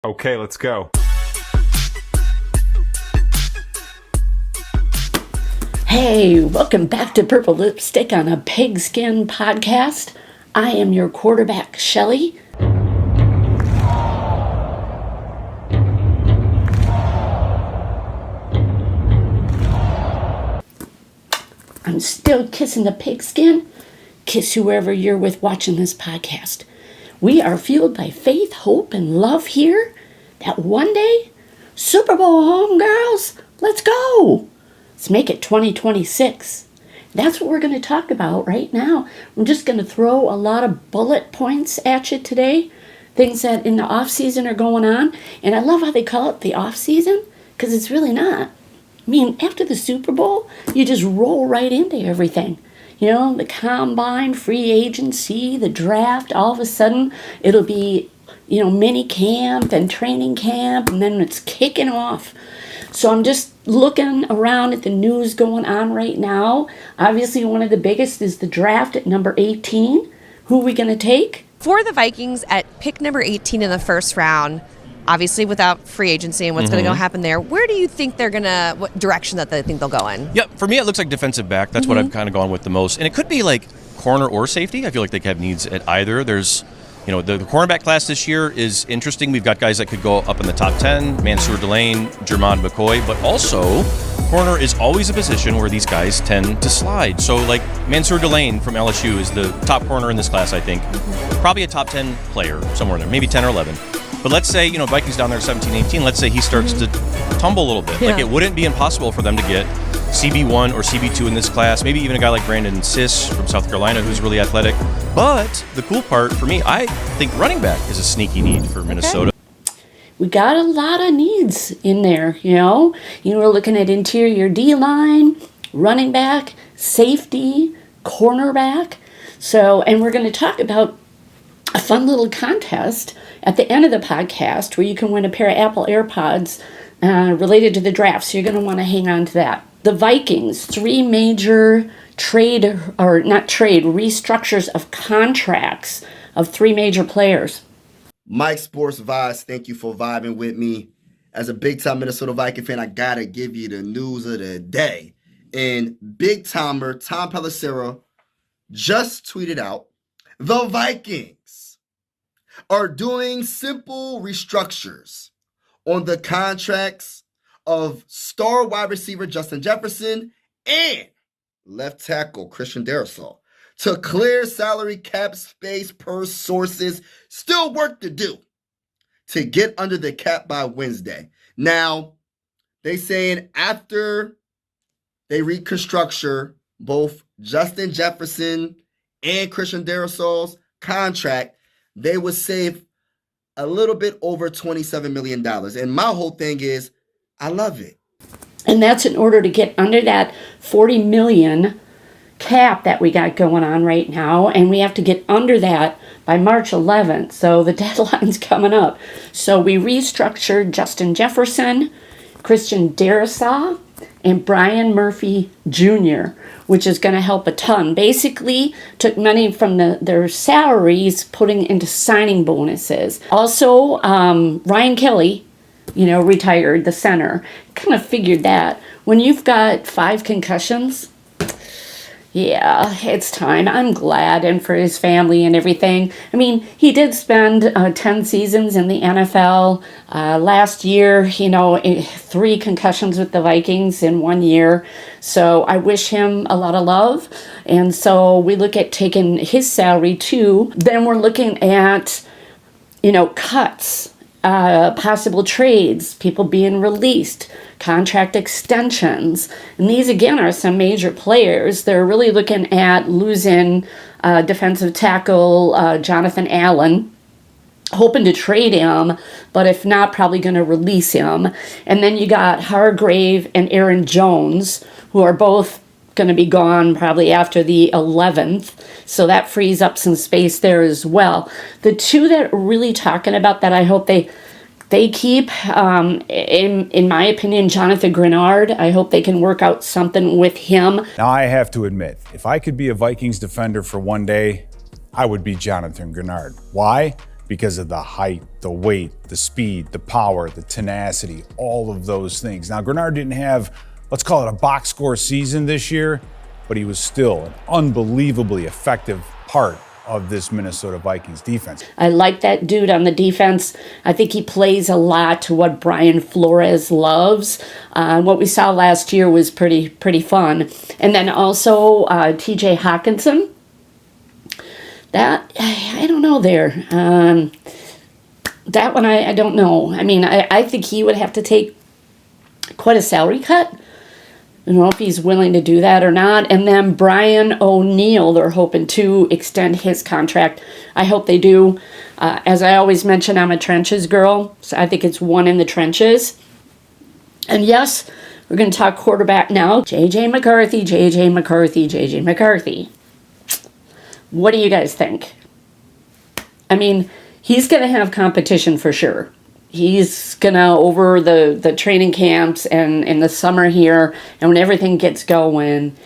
Okay, let's go. Hey, welcome back to Purple Lipstick on a Pigskin podcast. I am your quarterback, Shelly. I'm still kissing the pigskin. Kiss whoever you're with watching this podcast. We are fueled by faith, hope, and love here. That one day, Super Bowl home, girls. Let's go. Let's make it 2026. That's what we're going to talk about right now. I'm just going to throw a lot of bullet points at you today. Things that in the offseason are going on. And I love how they call it the offseason, because it's really not. I mean, after the Super Bowl, you just roll right into everything. You know, the combine, free agency, the draft, all of a sudden it'll be, mini camp and training camp, and then it's kicking off. So I'm just looking around at the news going on right now. Obviously, one of the biggest is the draft at number 18. Who are we going to take? For the Vikings at pick number 18 in the first round, obviously without free agency and what's going to go happen there, where do you think what direction that they think they'll go in? Yep, for me it looks like defensive back. That's what I've kind of gone with the most. And it could be like corner or safety. I feel like they have needs at either. There's, the cornerback class this year is interesting. We've got guys that could go up in the top 10, Mansour Delane, Jermon McCoy, but also corner is always a position where these guys tend to slide. So like Mansour Delane from LSU is the top corner in this class, I think. Probably a top 10 player somewhere in there, maybe 10 or 11. But let's say, Vikings down there 17-18, let's say he starts to tumble a little bit. Yeah. Like, it wouldn't be impossible for them to get CB1 or CB2 in this class, maybe even a guy like Brandon Siss from South Carolina who's really athletic. But the cool part for me, I think running back is a sneaky need for Minnesota. We got a lot of needs in there, we're looking at interior D-line, running back, safety, cornerback. So, and we're going to talk about a fun little contest at the end of the podcast where you can win a pair of Apple AirPods related to the draft. So you're going to want to hang on to that. The Vikings, 3 major restructures of contracts of 3 major players. Mike Sports Vibes, thank you for vibing with me. As a big-time Minnesota Viking fan, I got to give you the news of the day. And big-timer Tom Pelissero just tweeted out, the Vikings are doing simple restructures on the contracts of star wide receiver Justin Jefferson and left tackle Christian Darrisaw to clear salary cap space per sources. Still work to do to get under the cap by Wednesday. Now, they saying after they reconstructure both Justin Jefferson and Christian Darrisaw's contract, they would save a little bit over $27 million. And my whole thing is, I love it. And that's in order to get under that $40 million cap that we got going on right now. And we have to get under that by March 11th. So the deadline's coming up. So we restructured Justin Jefferson, Christian Darrisaw, and Brian Murphy Jr., which is going to help a ton. Basically, took money from their salaries, putting into signing bonuses. Also, Ryan Kelly, retired, the center. Kind of figured that. When you've got 5 concussions, yeah, it's time. I'm glad, and for his family and everything. I mean, he did spend 10 seasons in the NFL. Last year, 3 concussions with the Vikings in 1 year. So I wish him a lot of love. And so we look at taking his salary too. Then we're looking at, cuts, possible trades, people being released, contract extensions. And these, again, are some major players. They're really looking at losing defensive tackle Jonathan Allen, hoping to trade him, but if not, probably going to release him. And then you got Hargrave and Aaron Jones, who are both going to be gone probably after the 11th. So that frees up some space there as well. The 2 that are really talking about that I hope they keep, in my opinion, Jonathan Greenard. I hope they can work out something with him. Now, I have to admit, if I could be a Vikings defender for one day, I would be Jonathan Greenard. Why? because of the height, the weight, the speed, the power, the tenacity, all of those things. Now, Greenard didn't have, let's call it a box score season this year, but he was still an unbelievably effective part of this Minnesota Vikings defense. I like that dude on the defense. I think he plays a lot to what Brian Flores loves. What we saw last year was pretty fun. And then also TJ Hawkinson. That, I don't know there. That one, I don't know. I mean, I think he would have to take quite a salary cut. I don't know if he's willing to do that or not. And then Brian O'Neill, they're hoping to extend his contract. I hope they do. As I always mention, I'm a trenches girl, so I think it's one in the trenches. And yes, we're going to talk quarterback now. J.J. McCarthy, J.J. McCarthy, J.J. McCarthy. What do you guys think? I mean, he's going to have competition for sure. He's going to, over the training camps and in the summer here, and when everything gets going,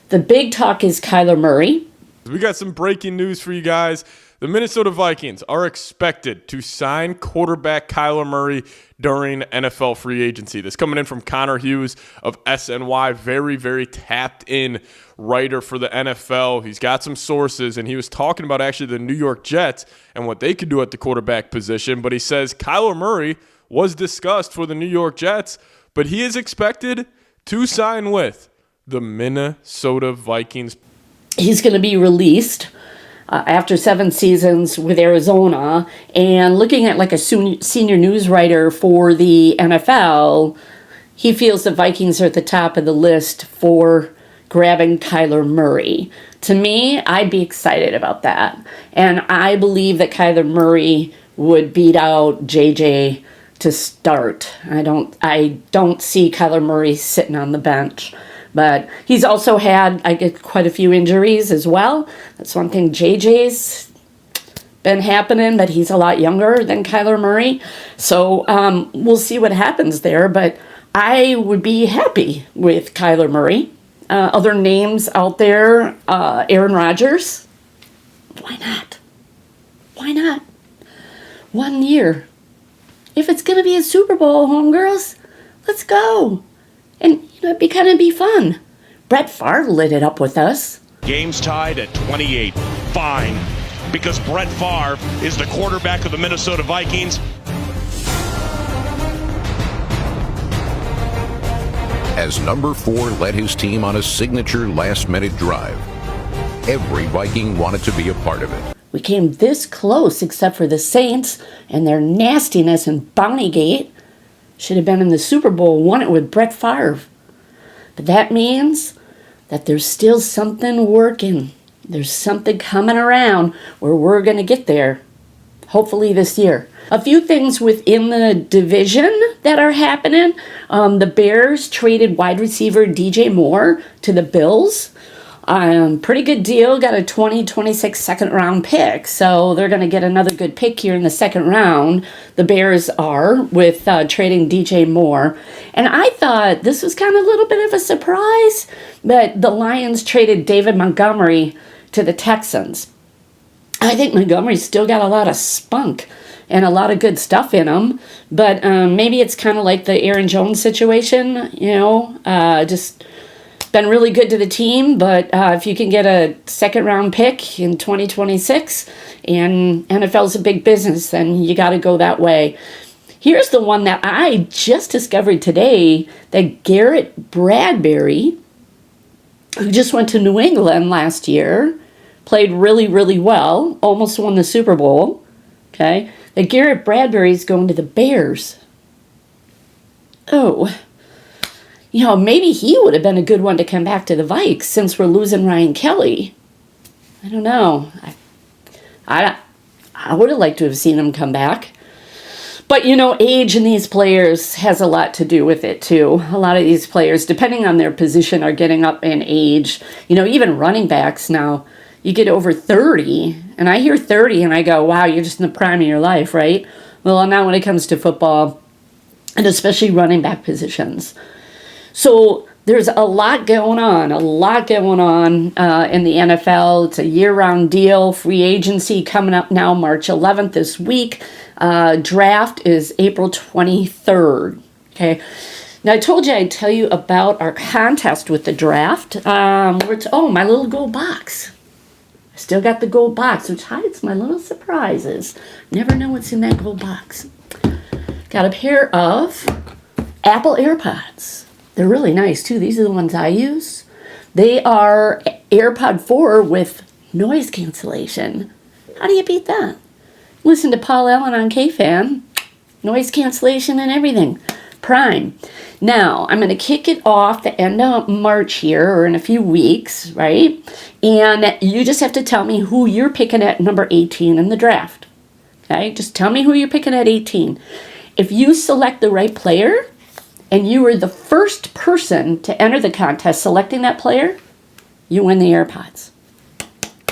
the big talk is Kyler Murray. We got some breaking news for you guys. The Minnesota Vikings are expected to sign quarterback Kyler Murray during NFL free agency. This coming in from Connor Hughes of SNY, very, very tapped in writer for the NFL. He's got some sources, and he was talking about actually the New York Jets and what they could do at the quarterback position. But he says Kyler Murray was discussed for the New York Jets, but he is expected to sign with the Minnesota Vikings. He's going to be released after 7 seasons with Arizona, and looking at like a senior news writer for the NFL, he feels the Vikings are at the top of the list for grabbing Kyler Murray. To me, I'd be excited about that. And I believe that Kyler Murray would beat out JJ to start. I don't see Kyler Murray sitting on the bench. But he's also had, I get quite a few injuries as well. That's one thing JJ's been happening, but he's a lot younger than Kyler Murray. So we'll see what happens there. But I would be happy with Kyler Murray. Other names out there, Aaron Rodgers. Why not? Why not? 1 year. If it's going to be a Super Bowl, homegirls, let's go. And, you know, it'd be fun. Brett Favre lit it up with us. Game's tied at 28. Fine. Because Brett Favre is the quarterback of the Minnesota Vikings. As number 4 led his team on a signature last-minute drive, every Viking wanted to be a part of it. We came this close, except for the Saints and their nastiness and Bountygate. Should have been in the Super Bowl, won it with Brett Favre. But that means that there's still something working. There's something coming around where we're going to get there, hopefully this year. A few things within the division that are happening. The Bears traded wide receiver DJ Moore to the Bills. Pretty good deal. Got a 2026 second round pick. So they're going to get another good pick here in the second round. The Bears are with trading DJ Moore. And I thought this was kind of a little bit of a surprise. But the Lions traded David Montgomery to the Texans. I think Montgomery's still got a lot of spunk and a lot of good stuff in him. But maybe it's kind of like the Aaron Jones situation, just been really good to the team. But if you can get a second round pick in 2026 and NFL's a big business, then you got to go that way. Here's the one that I just discovered today, that Garrett Bradbury, who just went to New England last year, played really, really well, almost won the Super Bowl, okay? That Garrett Bradbury's going to the Bears. Oh, maybe he would have been a good one to come back to the Vikes since we're losing Ryan Kelly. I don't know. I would have liked to have seen him come back. But, age in these players has a lot to do with it, too. A lot of these players, depending on their position, are getting up in age. Even running backs now, you get over 30, and I hear 30, and I go, wow, you're just in the prime of your life, right? Well, now when it comes to football, and especially running back positions. So there's a lot going on in the NFL. It's a year-round deal. Free agency coming up now, March 11th this week. Draft is April 23rd. Okay. Now, I told you I'd tell you about our contest with the draft. Where it's, my little gold box. I still got the gold box, which hides my little surprises. Never know what's in that gold box. Got a pair of Apple AirPods. They're really nice, too. These are the ones I use. They are AirPod 4 with noise cancellation. How do you beat that? Listen to Paul Allen on KFan. Noise cancellation and everything. Prime. Now, I'm going to kick it off the end of March here, or in a few weeks, right? And you just have to tell me who you're picking at number 18 in the draft. Okay? Just tell me who you're picking at 18. If you select the right player, and you were the first person to enter the contest selecting that player, you win the AirPods.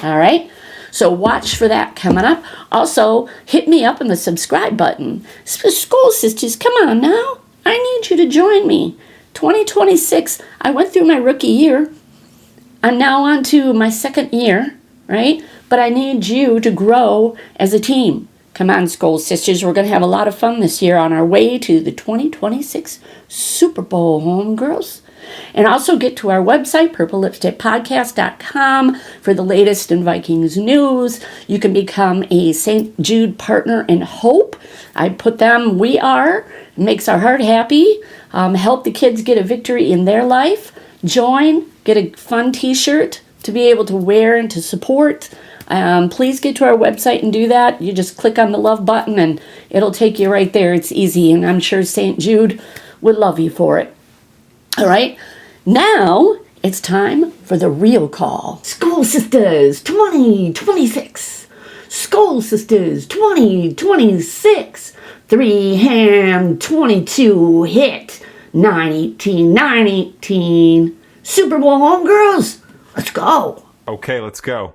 All right? So watch for that coming up. Also, hit me up on the subscribe button. School Sisters, come on now. I need you to join me. 2026, I went through my rookie year. I'm now on to my second year, right? But I need you to grow as a team. Come on, School Sisters. We're going to have a lot of fun this year on our way to the 2026 Super Bowl, homegirls. And also get to our website, purplelipstickpodcast.com, for the latest in Vikings news. You can become a St. Jude Partner in Hope. I put them, we are. It makes our heart happy. Help the kids get a victory in their life. Join, get a fun t-shirt to be able to wear and to support. Please get to our website and do that. You just click on the love button and it'll take you right there. It's easy, and I'm sure St. Jude would love you for it. All right, now it's time for the real call. School Sisters 2026. School Sisters 2026. 3-hand 22 hit. 9-18. Super Bowl homegirls. Let's go. Okay, let's go.